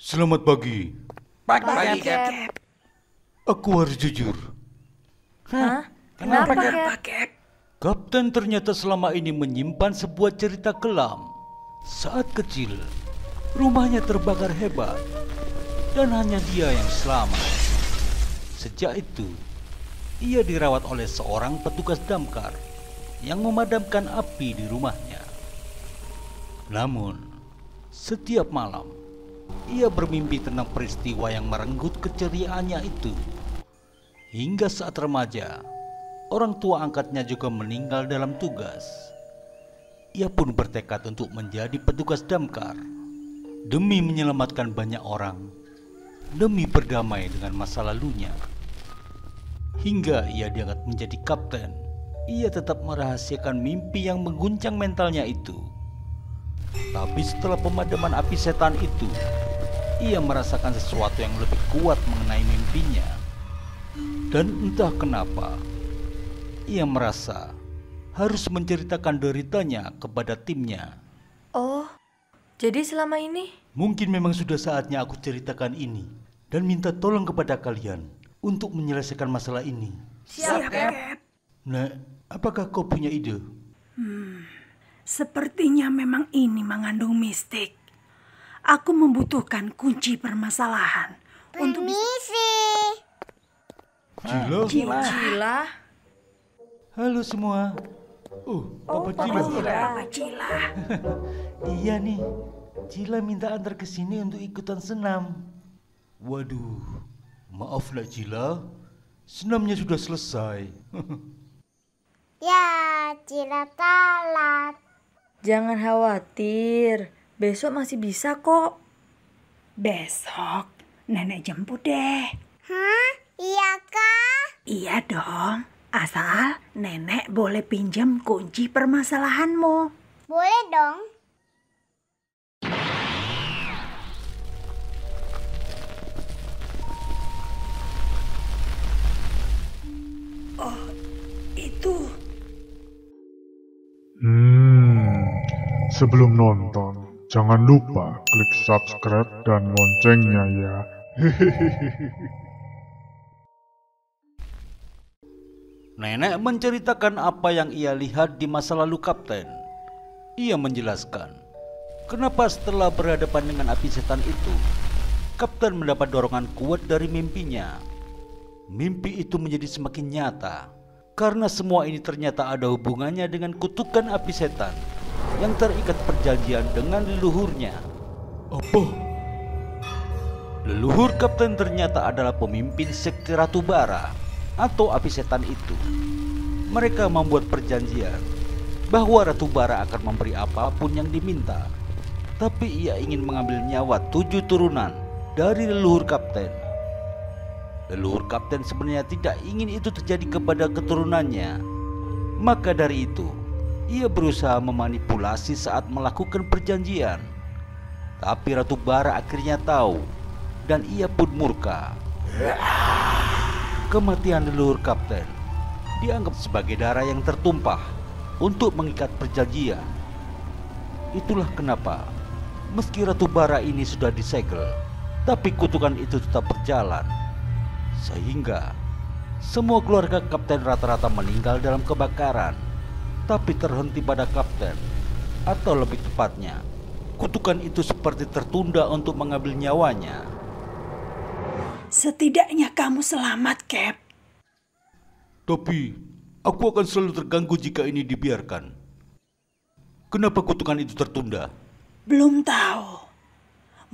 Selamat pagi. Pagi, Cap. Aku harus jujur. Hah? Kenapa, Cap? Kapten ternyata selama ini menyimpan sebuah cerita kelam. Saat kecil, rumahnya terbakar hebat. Dan hanya dia yang selamat. Sejak itu, ia dirawat oleh seorang petugas damkar yang memadamkan api di rumahnya. Namun, setiap malam, ia bermimpi tentang peristiwa yang merenggut keceriaannya itu. Hingga saat remaja, orang tua angkatnya juga meninggal dalam tugas. Ia pun bertekad untuk menjadi petugas damkar demi menyelamatkan banyak orang, demi berdamai dengan masa lalunya. Hingga ia diangkat menjadi kapten, ia tetap merahasiakan mimpi yang mengguncang mentalnya itu. Tapi setelah pemadaman api setan itu, ia merasakan sesuatu yang lebih kuat mengenai mimpinya. Dan entah kenapa, ia merasa harus menceritakan deritanya kepada timnya. Oh, jadi selama ini? Mungkin memang sudah saatnya aku ceritakan ini dan minta tolong kepada kalian untuk menyelesaikan masalah ini. Siap, Cap. Nek, apakah kau punya ide? Sepertinya memang ini mengandung mistik. Aku membutuhkan kunci permasalahan untuk bisa... Cila? Halo semua. Papa Cila. Papa Cila. Iya nih, Cila minta antar ke sini untuk ikutan senam. Waduh, maaflah Cila, senamnya sudah selesai. Ya, Cila telat. Jangan khawatir, besok masih bisa kok. Besok nenek jemput deh. Hah? Iya kah? Iya dong, asal nenek boleh pinjam kunci permasalahanmu. Boleh dong. Itu Sebelum nonton, jangan lupa klik subscribe dan loncengnya ya. Nenek menceritakan apa yang ia lihat di masa lalu kapten. Ia menjelaskan kenapa setelah berhadapan dengan api setan itu, kapten mendapat dorongan kuat dari mimpinya. Mimpi itu menjadi semakin nyata karena semua ini ternyata ada hubungannya dengan kutukan api setan yang terikat perjanjian dengan leluhurnya. Apa? Leluhur kapten ternyata adalah pemimpin sekte Ratu Bara atau api setan itu. Mereka membuat perjanjian bahwa Ratu Bara akan memberi apapun yang diminta. Tapi ia ingin mengambil nyawa 7 turunan dari leluhur kapten. Leluhur kapten sebenarnya tidak ingin itu terjadi kepada keturunannya. Maka dari itu, ia berusaha memanipulasi saat melakukan perjanjian. Tapi Ratu Bara akhirnya tahu dan ia pun murka. Kematian leluhur kapten dianggap sebagai darah yang tertumpah untuk mengikat perjanjian. Itulah kenapa meski Ratu Bara ini sudah disegel, tapi kutukan itu tetap berjalan. Sehingga semua keluarga kapten rata-rata meninggal dalam kebakaran. Tapi terhenti pada kapten, atau lebih tepatnya, kutukan itu seperti tertunda untuk mengambil nyawanya. setidaknya kamu selamat, Cap. Tapi, aku akan selalu terganggu jika ini dibiarkan. Kenapa kutukan itu tertunda? Belum tahu.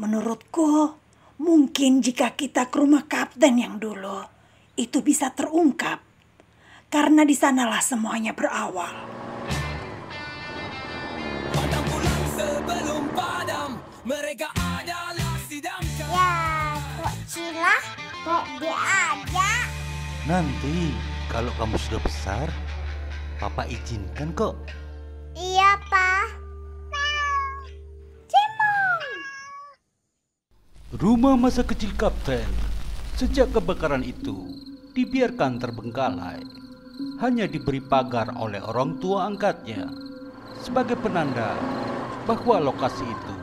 Menurutku, mungkin jika kita ke rumah kapten yang dulu, itu bisa terungkap. Karena di sanalah semuanya berawal. Padam pulang sebelum padam, mereka adalah sidangkan. Ya, kok Cila? Kok dia aja? Nanti, kalau kamu sudah besar, Papa izinkan kok. Iya, Pak. Cemong. Rumah masa kecil kapten, sejak kebakaran itu, dibiarkan terbengkalai. Hanya diberi pagar oleh orang tua angkatnya sebagai penanda bahwa lokasi itu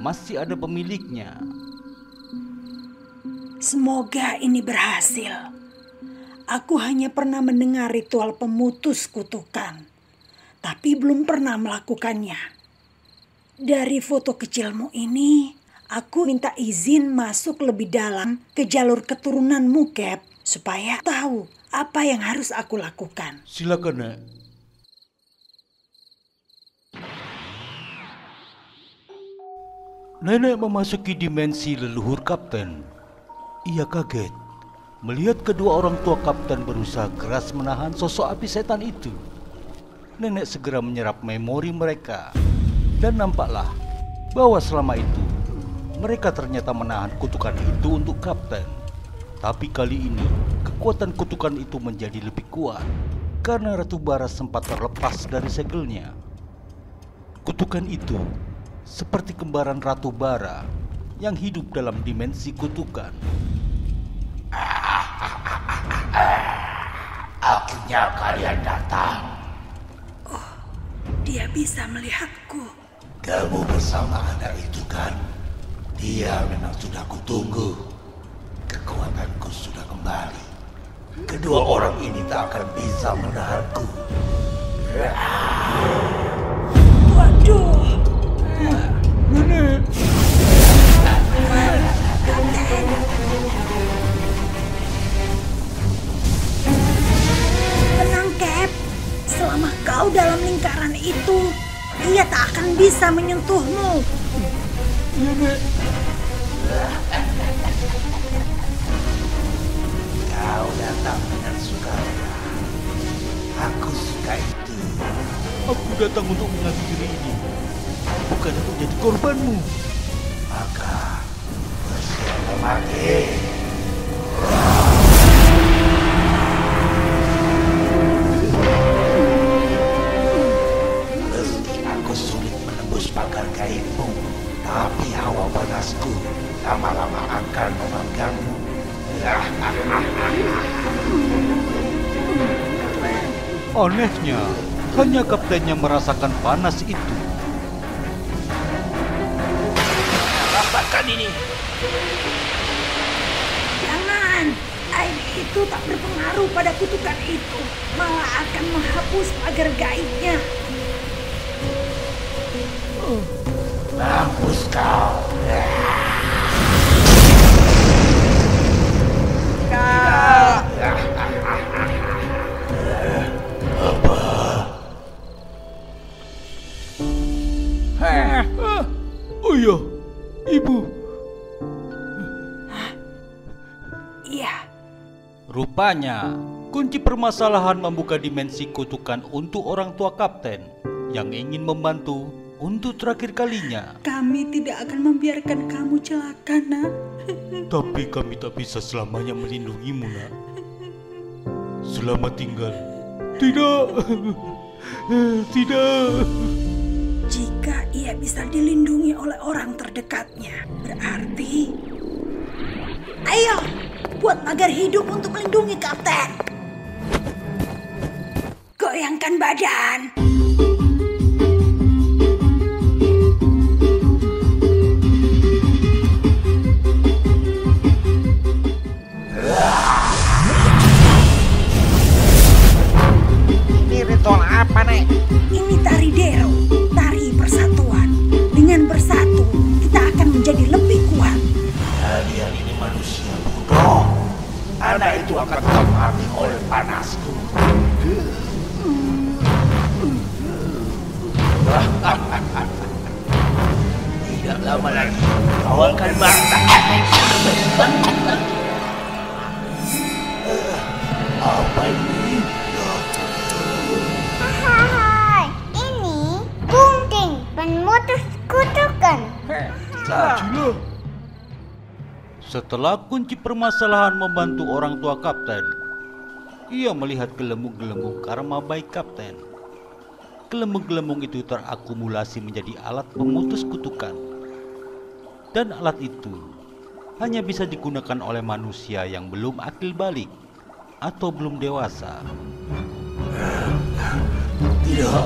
masih ada pemiliknya. Semoga ini berhasil. Aku hanya pernah mendengar ritual pemutus kutukan, tapi belum pernah melakukannya. Dari foto kecilmu ini, aku minta izin masuk lebih dalam ke jalur keturunanmu, Cap, supaya tahu apa yang harus aku lakukan. Silakan, Nek. Nenek memasuki dimensi leluhur Kapten. Ia kaget melihat kedua orang tua Kapten berusaha keras menahan sosok api setan itu. Nenek segera menyerap memori mereka dan nampaklah bahwa selama itu mereka ternyata menahan kutukan itu untuk Kapten. Tapi kali ini kekuatan kutukan itu menjadi lebih kuat karena Ratu Bara sempat terlepas dari segelnya. Kutukan itu seperti kembaran Ratu Bara yang hidup dalam dimensi kutukan. Akhirnya kalian datang. Oh, dia bisa melihatku. Kamu bersama anak itu kan? Dia memang sudah kutunggu. Kekuatanku sudah kembali. Kedua orang ini tak akan bisa menahanku. Waduh. Nenek! Tenang, Cap. Selama kau dalam lingkaran itu, dia tak akan bisa menyentuhmu. Nenek! Kau datang dengan sukarela. Aku suka itu. Aku datang untuk mengakhiri ini, bukan untuk jadi korbanmu. Maka bersiaplah mati. Meski aku sulit menembus pagar gaibmu, tapi hawa panasku lama-lama akan memanggangmu. Anehnya, hanya Kapten yang merasakan panas itu. Rasakan ini. Jangan. Air itu tak berpengaruh pada kutukan itu. Malah akan menghapus pagar gaibnya. Mampus kau. Oh iya, Ibu. Iya. Rupanya, kunci permasalahan membuka dimensi kutukan untuk orang tua Kapten yang ingin membantu untuk terakhir kalinya. Kami tidak akan membiarkan kamu celaka, Nak. Tapi kami tak bisa selamanya melindungimu, Nak. Selamat tinggal. Tidak. Tidak. Jika ia bisa dilindungi oleh orang terdekatnya, berarti... Ayo, buat pagar hidup untuk melindungi Kapten. Goyangkan badan. Ini ritual apa, Nek? Ini tari Dero, tari persatuan. Dengan bersatu, kita akan menjadi lebih kuat. Kalian ini manusia bodoh. Anak itu akan termati oleh panasku. Tidak lama lagi kau akan bangsa. Apa ini? Hai, ini gunting pemutus kutukan. Jilo. Setelah kunci permasalahan membantu orang tua Kapten, ia melihat gelembung-gelembung karma baik Kapten. Gelembung-gelembung itu terakumulasi menjadi alat pemutus kutukan. Dan alat itu hanya bisa digunakan oleh manusia yang belum akil balik atau belum dewasa. Tidak,